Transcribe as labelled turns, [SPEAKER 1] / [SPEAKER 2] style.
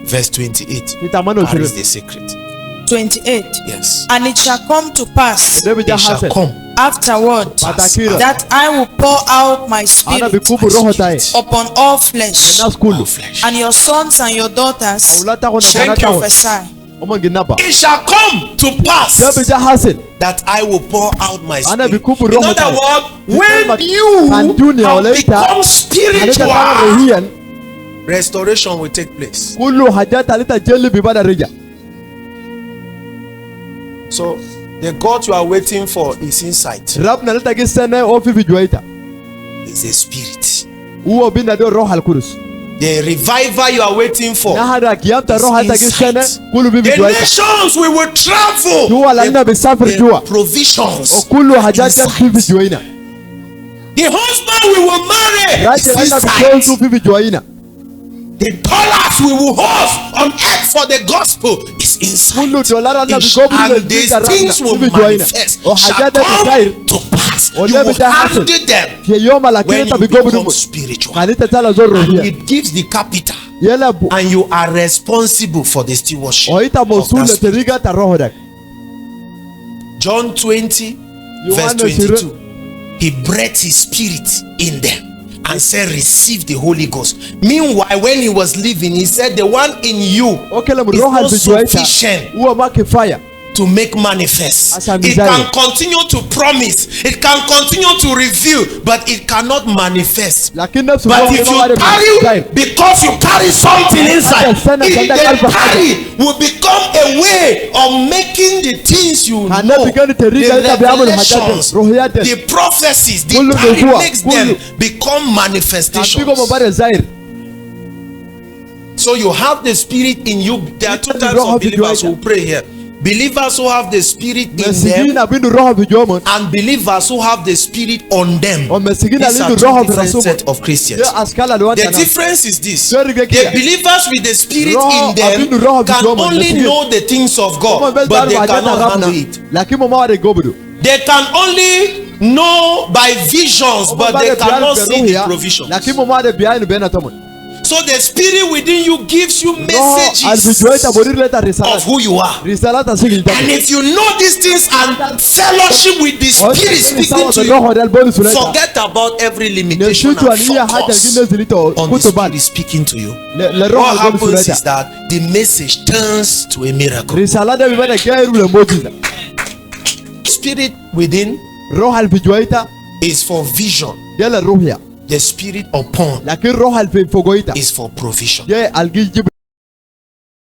[SPEAKER 1] Verse 28. That is the secret.
[SPEAKER 2] 28.
[SPEAKER 1] Yes.
[SPEAKER 2] And it shall come to pass
[SPEAKER 1] It shall come
[SPEAKER 2] afterward that I will pour out my spirit upon all flesh, and your sons and your daughters shall prophesy.
[SPEAKER 1] It shall come to pass that I will pour out my spirit. In other words, when you have become spiritual, restoration will take place. So the God you are waiting for is inside. It's a spirit. The revival you are waiting for is inside. The nations we will travel. The provisions inside. The husband we will marry is inside. The dollars we will have on earth for the gospel is inside. And these things will manifest, shall come to pass. You will handle them when you become spiritual. And it gives the capital. And you are responsible for the stewardship of that spirit. John 20 verse 22. He breathed his spirit in them and said, receive the Holy Ghost. Meanwhile, when he was leaving, he said, the one in you is not sufficient to make manifest. It can continue to promise, it can continue to reveal, but it cannot manifest. But if you carry, because you carry something inside, the carry will become a way of making the things you know, the revelations, the prophecies, the carry makes them become manifestations. So you have the spirit in you. There are two types of believers who pray here. Believers who have the spirit in them and believers who have the spirit on them. These are two different set of Christians. The difference is this: the believers with the spirit in them can only know the things of God, but they cannot handle it. They can only know by visions, but they cannot see the provisions. So the spirit within you gives you messages of who you are. And if you know these things and fellowship with the spirit speaking to you, forget about every limitation and focus on the spirit speaking to you. What happens is that the message turns to a miracle. Spirit within is for vision. The spirit upon is for provision.